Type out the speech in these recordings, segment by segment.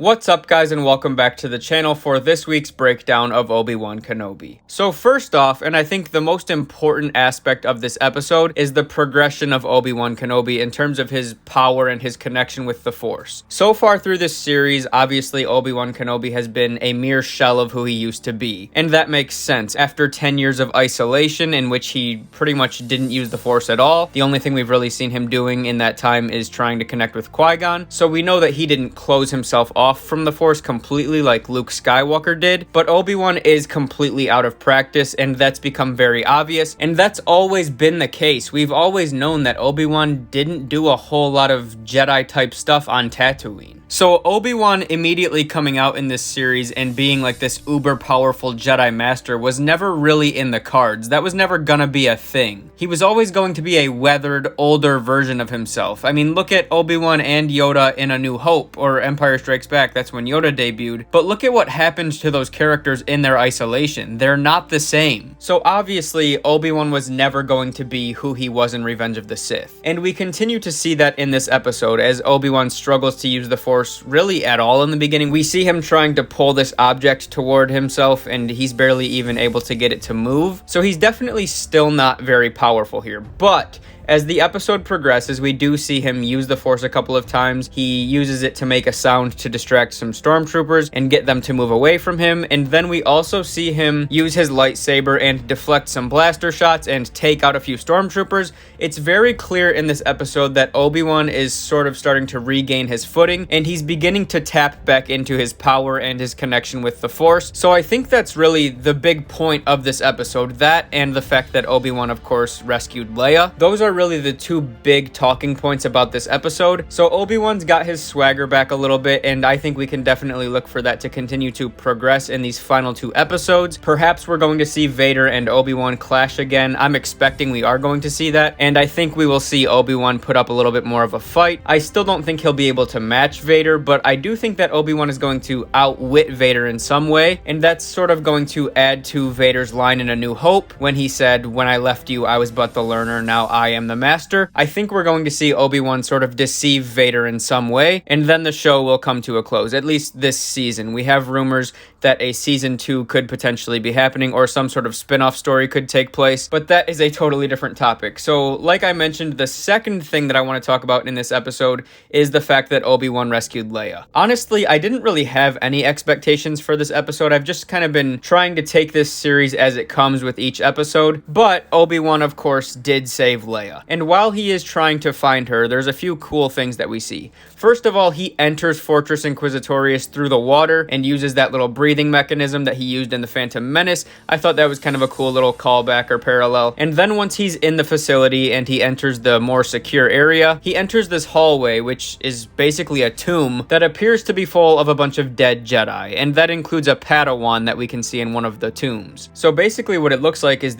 What's up guys, and welcome back to the channel for this week's breakdown of Obi-Wan Kenobi. So first off, and I think the most important aspect of this episode, is the progression of Obi-Wan Kenobi in terms of his power and his connection with the Force. So far through this series, obviously Obi-Wan Kenobi has been a mere shell of who he used to be. And that makes sense. After 10 years of isolation in which he pretty much didn't use the Force at all, the only thing we've really seen him doing in that time is trying to connect with Qui-Gon. So we know that he didn't close himself off from the Force completely like Luke Skywalker did, but Obi-Wan is completely out of practice, and that's become very obvious, and that's always been the case. We've always known that Obi-Wan didn't do a whole lot of Jedi type stuff on Tatooine. So Obi-Wan immediately coming out in this series and being like this uber powerful Jedi master was never really in the cards. That was never gonna be a thing. He was always going to be a weathered, older version of himself. I mean, look at Obi-Wan and Yoda in A New Hope, or Empire Strikes Back, that's when Yoda debuted. But look at what happened to those characters in their isolation. They're not the same. So obviously, Obi-Wan was never going to be who he was in Revenge of the Sith. And we continue to see that in this episode as Obi-Wan struggles to use the Force really at all in the beginning. We see him trying to pull this object toward himself, and he's barely even able to get it to move. So he's definitely still not very powerful here. But as the episode progresses, we do see him use the Force a couple of times. He uses it to make a sound to distract some stormtroopers and get them to move away from him. And then we also see him use his lightsaber and deflect some blaster shots and take out a few stormtroopers. It's very clear in this episode that Obi-Wan is sort of starting to regain his footing, and he's beginning to tap back into his power and his connection with the Force. So I think that's really the big point of this episode. That and the fact that Obi-Wan, of course, rescued Leia. Those are really the two big talking points about this episode. So Obi-Wan's got his swagger back a little bit, and I think we can definitely look for that to continue to progress in these final two episodes. Perhaps we're going to see Vader and Obi-Wan clash again. I'm expecting we are going to see that, and I think we will see Obi-Wan put up a little bit more of a fight. I still don't think he'll be able to match Vader, but I do think that Obi-Wan is going to outwit Vader in some way, and that's sort of going to add to Vader's line in A New Hope when he said, "When I left you, I was but the learner, now I am the master." I think we're going to see Obi-Wan sort of deceive Vader in some way, and then the show will come to a close, at least this season. We have rumors that a season 2 could potentially be happening, or some sort of spin-off story could take place, but that is a totally different topic. So, like I mentioned, the second thing that I want to talk about in this episode is the fact that Obi-Wan rescued Leia. Honestly, I didn't really have any expectations for this episode. I've just kind of been trying to take this series as it comes with each episode, but Obi-Wan, of course, did save Leia. And while he is trying to find her, there's a few cool things that we see. First of all, he enters Fortress Inquisitorius through the water and uses that little breathing mechanism that he used in The Phantom Menace. I thought that was kind of a cool little callback or parallel. And then once he's in the facility and he enters the more secure area, he enters this hallway, which is basically a tomb that appears to be full of a bunch of dead Jedi. And that includes a Padawan that we can see in one of the tombs. So basically what it looks like is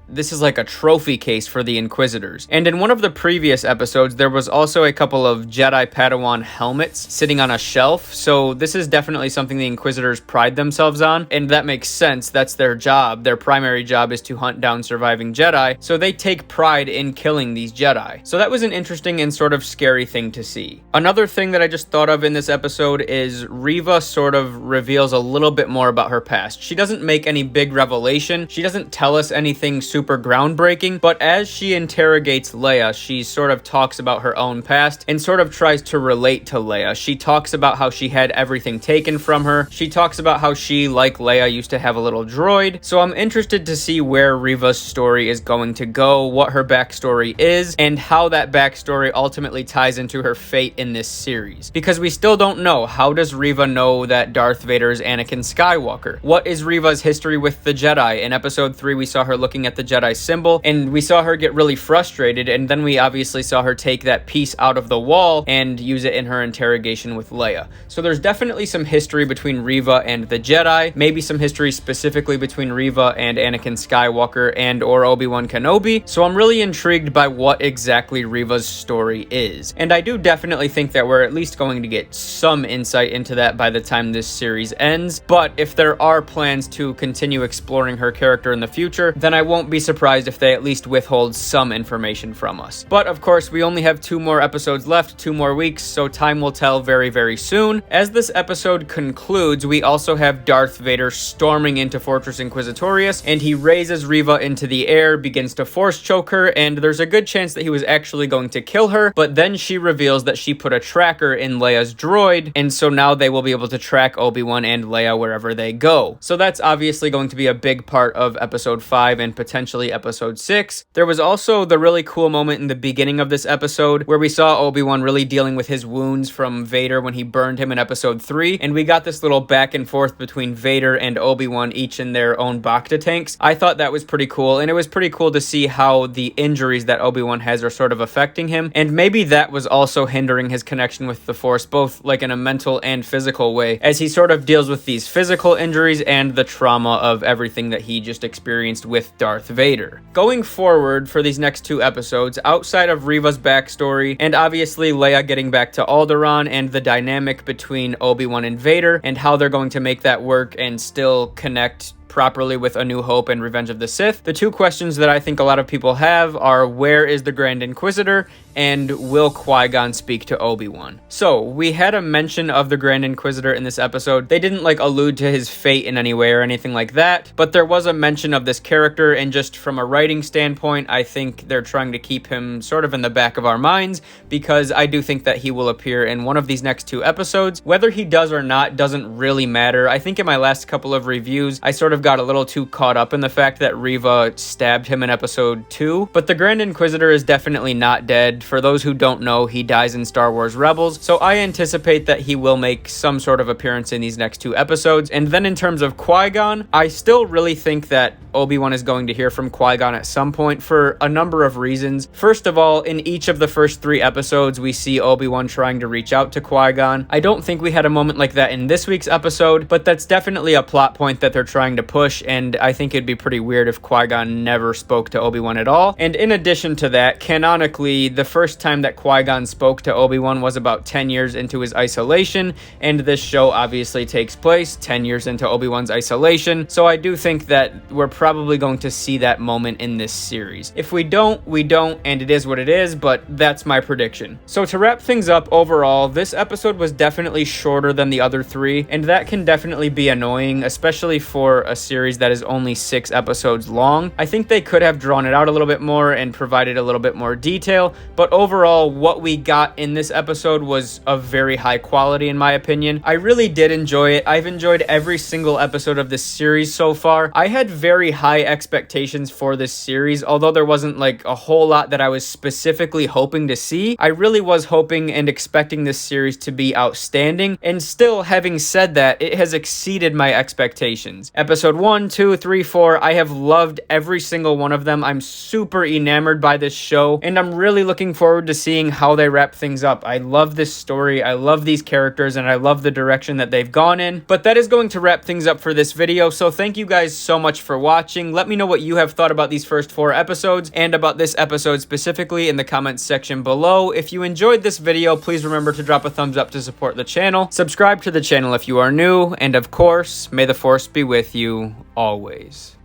this is like a trophy case for the Inquisitors. And in one of the previous episodes, there was also a couple of Jedi Padawan helmets sitting on a shelf. So this is definitely something the Inquisitors pride themselves on. And that makes sense. That's their job. Their primary job is to hunt down surviving Jedi. So they take pride in killing these Jedi. So that was an interesting and sort of scary thing to see. Another thing that I just thought of in this episode is Riva sort of reveals a little bit more about her past. She doesn't make any big revelation. She doesn't tell us anything super groundbreaking, but as she interrogates Leia, she sort of talks about her own past and sort of tries to relate to Leia. She talks about how she had everything taken from her. She talks about how she, like Leia, used to have a little droid. So I'm interested to see where Riva's story is going to go, what her backstory is, and how that backstory ultimately ties into her fate in this series. Because we still don't know. How does Riva know that Darth Vader is Anakin Skywalker? What is Riva's history with the Jedi? In episode 3, we saw her looking at the Jedi symbol, and we saw her get really frustrated, and then we obviously saw her take that piece out of the wall and use it in her interrogation with Leia. So there's definitely some history between Riva and the Jedi, maybe some history specifically between Riva and Anakin Skywalker and or Obi-Wan Kenobi. So I'm really intrigued by what exactly Riva's story is, and I do definitely think that we're at least going to get some insight into that by the time this series ends. But if there are plans to continue exploring her character in the future, then I won't be be surprised if they at least withhold some information from us. But of course, we only have 2 more episodes left, 2 more weeks, so time will tell very, very soon. As this episode concludes, we also have Darth Vader storming into Fortress Inquisitorius, and he raises Riva into the air, begins to force choke her, and there's a good chance that he was actually going to kill her, but then she reveals that she put a tracker in Leia's droid, and so now they will be able to track Obi-Wan and Leia wherever they go. So that's obviously going to be a big part of episode 5 and potentially episode 6. There was also the really cool moment in the beginning of this episode where we saw Obi-Wan really dealing with his wounds from Vader when he burned him in episode 3, and we got this little back and forth between Vader and Obi-Wan, each in their own Bacta tanks. I thought that was pretty cool, and it was pretty cool to see how the injuries that Obi-Wan has are sort of affecting him, and maybe that was also hindering his connection with the Force, both like in a mental and physical way, as he sort of deals with these physical injuries and the trauma of everything that he just experienced with Darth Vader. Going forward for these next 2 episodes, outside of Riva's backstory, and obviously Leia getting back to Alderaan and the dynamic between Obi-Wan and Vader, and how they're going to make that work and still connect properly with A New Hope and Revenge of the Sith, the 2 questions that I think a lot of people have are, where is the Grand Inquisitor, and will Qui-Gon speak to Obi-Wan? So, we had a mention of the Grand Inquisitor in this episode. They didn't allude to his fate in any way or anything like that, but there was a mention of this character, and just from a writing standpoint, I think they're trying to keep him sort of in the back of our minds, because I do think that he will appear in one of these next 2 episodes. Whether he does or not doesn't really matter. I think in my last couple of reviews, I sort of got a little too caught up in the fact that Riva stabbed him in episode 2, but the Grand Inquisitor is definitely not dead. For those who don't know, he dies in Star Wars Rebels, so I anticipate that he will make some sort of appearance in these next 2 episodes. And then in terms of Qui-Gon, I still really think that Obi-Wan is going to hear from Qui-Gon at some point for a number of reasons. First of all, in each of the first 3 episodes, we see Obi-Wan trying to reach out to Qui-Gon. I don't think we had a moment like that in this week's episode, but that's definitely a plot point that they're trying to push, and I think it'd be pretty weird if Qui-Gon never spoke to Obi-Wan at all. And in addition to that, canonically, the first time that Qui-Gon spoke to Obi-Wan was about 10 years into his isolation, and this show obviously takes place 10 years into Obi-Wan's isolation, so I do think that we're probably going to see that moment in this series. If we don't, we don't, and it is what it is, but that's my prediction. So to wrap things up overall, this episode was definitely shorter than the other 3, and that can definitely be annoying, especially for a series that is only 6 episodes long. I think they could have drawn it out a little bit more and provided a little bit more detail, but overall, what we got in this episode was of very high quality in my opinion. I really did enjoy it. I've enjoyed every single episode of this series so far. I had very high expectations for this series, although there wasn't a whole lot that I was specifically hoping to see. I really was hoping and expecting this series to be outstanding, and still, having said that, it has exceeded my expectations. Episode 1, 2, 3, 4, I have loved every single one of them. I'm super enamored by this show, and I'm really looking forward to seeing how they wrap things up. I love this story, I love these characters, and I love the direction that they've gone in. But that is going to wrap things up for this video, so thank you guys so much for watching. Let me know what you have thought about these first 4 episodes, and about this episode specifically in the comments section below. If you enjoyed this video, please remember to drop a thumbs up to support the channel. Subscribe to the channel if you are new, and of course, may the Force be with you always.